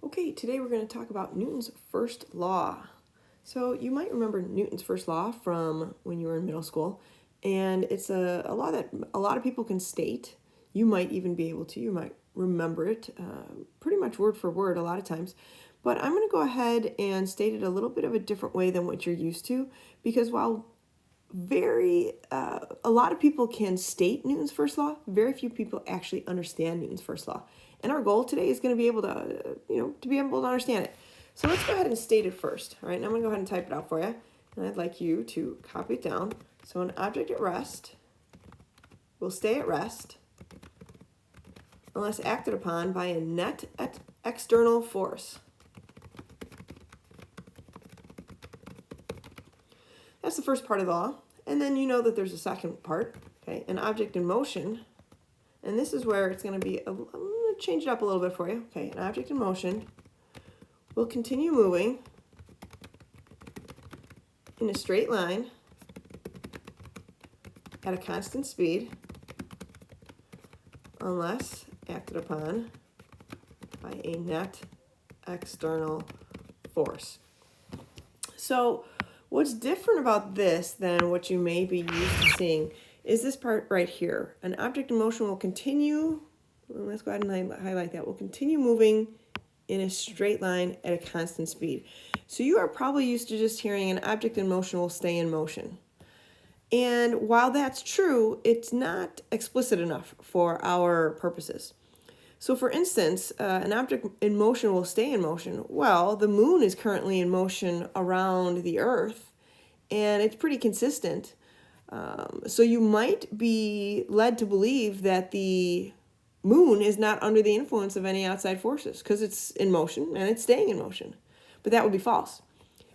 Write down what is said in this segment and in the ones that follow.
Okay, today we're going to talk about Newton's first law. So you might remember Newton's first law from when you were in middle school, and it's a law that a lot of people can state. You might even be able to, you might remember it pretty much word for word a lot of times. But I'm going to go ahead and state it a little bit of a different way than what you're used to, because while a lot of people can state Newton's first law, very few people actually understand Newton's first law. And our goal today is going to be able to, to be able to understand it. So let's go ahead and state it first. All right, now I'm going to go ahead and type it out for you. And I'd like you to copy it down. So an object at rest will stay at rest unless acted upon by a net external force. That's the first part of the law. And then you know that there's a second part, okay? An object in motion. And this is where it's going to be, I'm going to change it up a little bit for you. Okay, an object in motion will continue moving in a straight line at a constant speed unless acted upon by a net external force. So what's different about this than what you may be used to seeing is this part right here. An object in motion will continue, let's go ahead and highlight that, will continue moving in a straight line at a constant speed. So you are probably used to just hearing an object in motion will stay in motion. And while that's true, it's not explicit enough for our purposes. So for instance, an object in motion will stay in motion. Well, the moon is currently in motion around the Earth, and it's pretty consistent. So you might be led to believe that the moon is not under the influence of any outside forces because it's in motion and it's staying in motion. But that would be false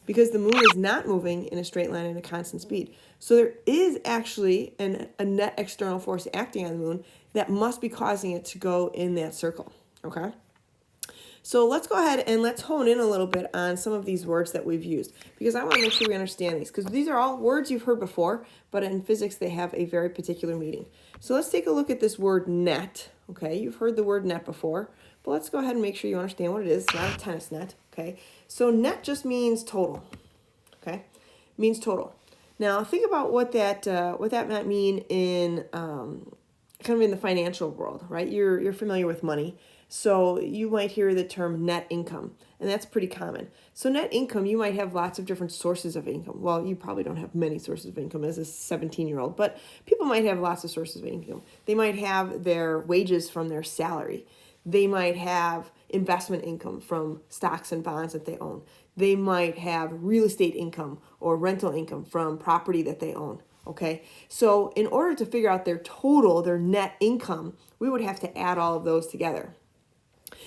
because the moon is not moving in a straight line at a constant speed. So there is actually a net external force acting on the moon that must be causing it to go in that circle, okay? So let's go ahead and let's hone in a little bit on some of these words that we've used because I want to make sure we understand these because these are all words you've heard before, but in physics they have a very particular meaning. So let's take a look at this word net, okay? You've heard the word net before, but let's go ahead and make sure you understand what it is. It's not a tennis net, okay? So net just means total, okay? It means total. Now think about what that might mean in kind of in the financial world, right? You're familiar with money. So you might hear the term net income, and that's pretty common. So net income, you might have lots of different sources of income. Well, you probably don't have many sources of income as a 17-year-old, but people might have lots of sources of income. They might have their wages from their salary. They might have investment income from stocks and bonds that they own. They might have real estate income or rental income from property that they own. Okay, so in order to figure out their total, their net income, we would have to add all of those together.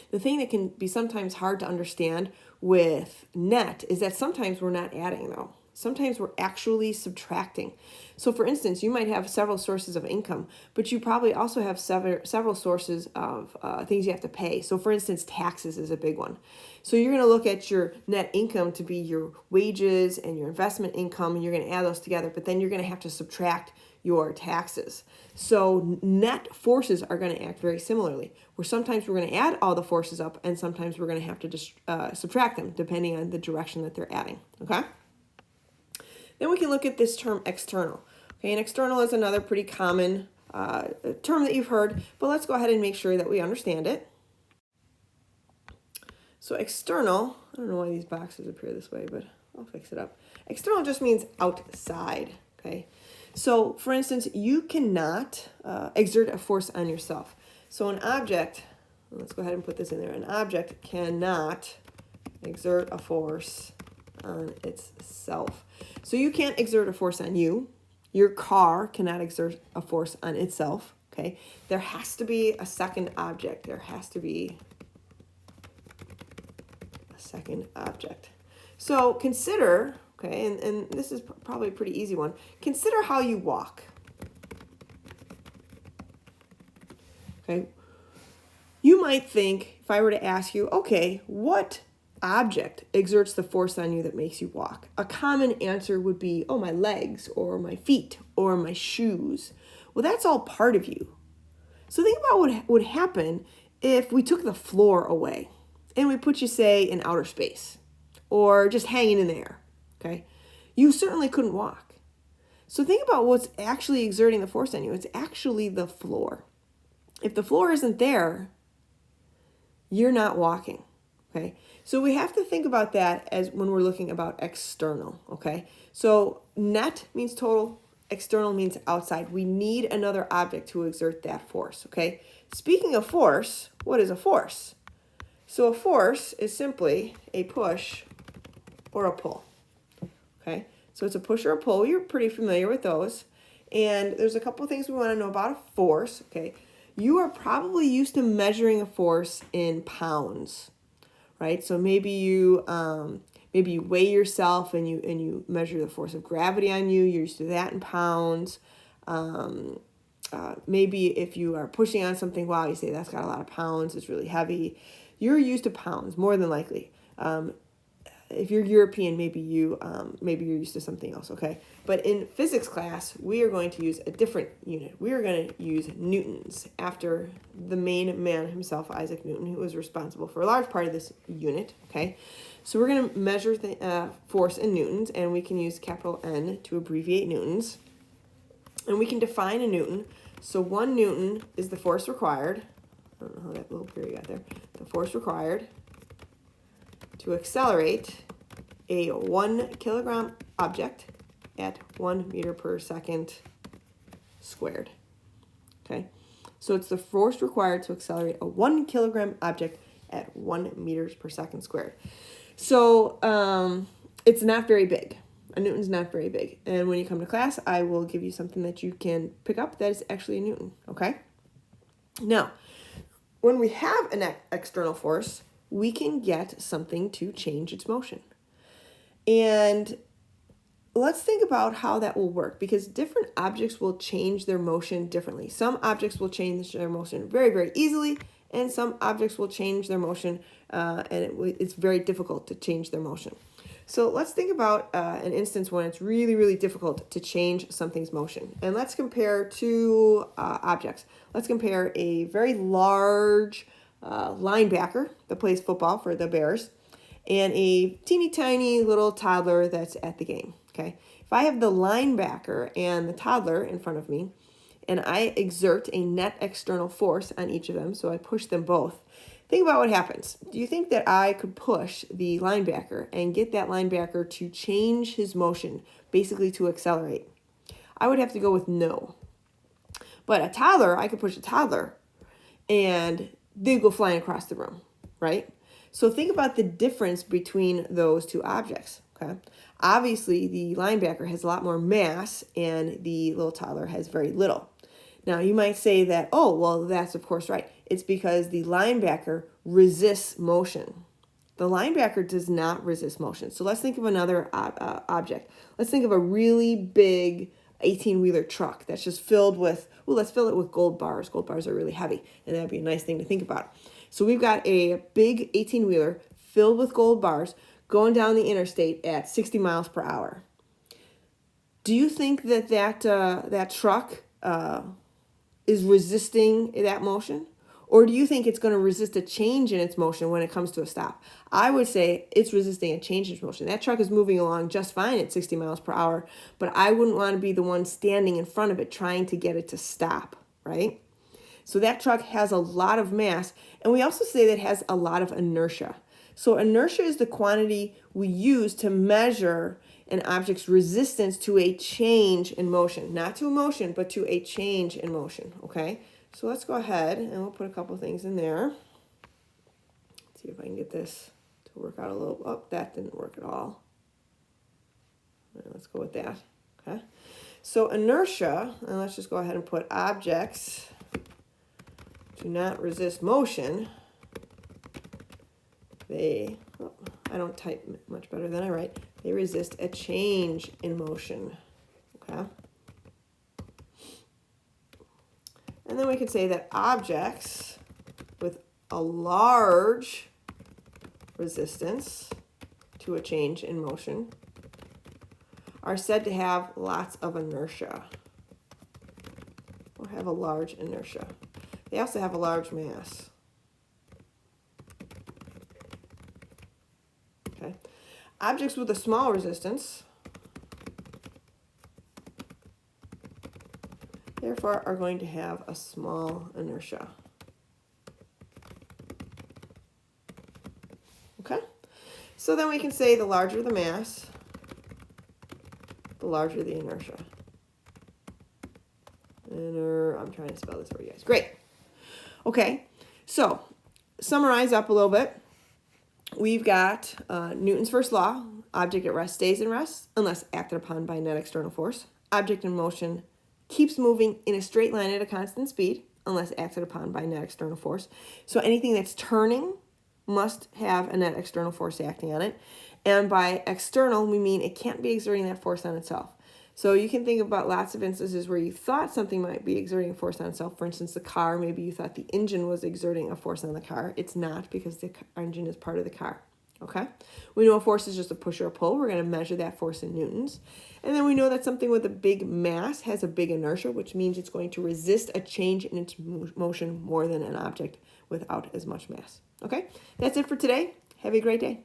The thing that can be sometimes hard to understand with net is that sometimes we're not adding though. Sometimes we're actually subtracting. So for instance, you might have several sources of income, but you probably also have several sources of things you have to pay. So for instance, taxes is a big one. So you're going to look at your net income to be your wages and your investment income, and you're going to add those together, but then you're going to have to subtract your taxes. So net forces are going to act very similarly, where sometimes we're going to add all the forces up and sometimes we're going to have to just subtract them depending on the direction that they're adding, okay? Then we can look at this term external. Okay, and external is another pretty common term that you've heard, but let's go ahead and make sure that we understand it. So external, I don't know why these boxes appear this way, but I'll fix it up. External just means outside, okay? So for instance, you cannot exert a force on yourself. So an object, let's go ahead and put this in there, an object cannot exert a force on itself. So you can't exert a force on you. Your car cannot exert a force on itself, okay? There has to be a second object. There has to be a second object. So consider, okay, and this is probably a pretty easy one. Consider how you walk. Okay. You might think, if I were to ask you, okay, what object exerts the force on you that makes you walk? A common answer would be, oh, my legs or my feet or my shoes. Well, that's all part of you. So think about what would happen if we took the floor away. and we put you, say, in outer space or just hanging in the air, okay, you certainly couldn't walk. So think about what's actually exerting the force on you. It's actually the floor. If the floor isn't there, you're not walking, okay? So we have to think about that as when we're looking about external, okay? So net means total, external means outside. We need another object to exert that force, okay? Speaking of force, what is a force? So a force is simply a push or a pull, okay? So it's a push or a pull. You're pretty familiar with those. And there's a couple things we want to know about a force, okay? You are probably used to measuring a force in pounds, right? So maybe you weigh yourself and you measure the force of gravity on you. You're used to that in pounds. Maybe if you are pushing on something, wow, you say that's got a lot of pounds. It's really heavy. You're used to pounds more than likely. If you're European, maybe you're used to something else, okay? But in physics class, we are going to use a different unit. We are going to use newtons after the main man himself, Isaac Newton, who was responsible for a large part of this unit, okay? So we're going to measure the force in newtons, and we can use capital N to abbreviate newtons. And we can define a newton. So 1 newton is the force required. I don't know how that little period got there. The force required to accelerate a 1 kilogram object at 1 meter per second squared. Okay, so it's the force required to accelerate a 1 kilogram object at 1 meters per second squared. So it's not very big. A newton's not very big. And when you come to class, I will give you something that you can pick up that is actually a newton. Okay. Now, when we have an external force, we can get something to change its motion. And let's think about how that will work, because different objects will change their motion differently. Some objects will change their motion very, very easily, and some objects will change their motion, it's very difficult to change their motion. So let's think about an instance when it's really, really difficult to change something's motion. And let's compare two objects. Let's compare a very large linebacker that plays football for the Bears and a teeny tiny little toddler that's at the game, okay? If I have the linebacker and the toddler in front of me, and I exert a net external force on each of them, so I push them both, think about what happens. Do you think that I could push the linebacker and get that linebacker to change his motion, basically to accelerate? I would have to go with no. But a toddler, I could push a toddler and they'd go flying across the room, right? So think about the difference between those two objects, okay? Obviously, the linebacker has a lot more mass and the little toddler has very little. Now, you might say that, oh, well, that's of course right. It's because the linebacker resists motion. The linebacker does not resist motion. So let's think of another object. Let's think of a really big 18-wheeler truck that's just filled with, let's fill it with gold bars. Gold bars are really heavy, and that'd be a nice thing to think about. So we've got a big 18-wheeler filled with gold bars going down the interstate at 60 miles per hour. Do you think that that truck is resisting that motion? Or do you think it's going to resist a change in its motion when it comes to a stop? I would say it's resisting a change in its motion. That truck is moving along just fine at 60 miles per hour, but I wouldn't want to be the one standing in front of it trying to get it to stop, right? So that truck has a lot of mass, and we also say that it has a lot of inertia. So inertia is the quantity we use to measure an object's resistance to a change in motion. Not to a motion, but to a change in motion, okay? So let's go ahead and we'll put a couple things in there. Let's see if I can get this to work out a little. Oh, that didn't work at all. Right, let's go with that, okay? So inertia, and let's just go ahead and put objects do not resist motion. I don't type much better than I write. They resist a change in motion, okay? And then we could say that objects with a large resistance to a change in motion are said to have lots of inertia or have a large inertia. They also have a large mass. Okay. Objects with a small resistance, therefore, are going to have a small inertia. Okay? So then we can say the larger the mass, the larger the inertia. I'm trying to spell this for you guys. Great. Okay, so summarize up a little bit. We've got Newton's first law. Object at rest stays in rest unless acted upon by a net external force. Object in motion keeps moving in a straight line at a constant speed unless acted upon by a net external force. So anything that's turning must have a net external force acting on it. And by external, we mean it can't be exerting that force on itself. So you can think about lots of instances where you thought something might be exerting a force on itself. For instance, the car, maybe you thought the engine was exerting a force on the car. It's not, because the engine is part of the car. Okay? We know a force is just a push or a pull. We're going to measure that force in newtons. And then we know that something with a big mass has a big inertia, which means it's going to resist a change in its motion more than an object without as much mass. Okay? That's it for today. Have a great day.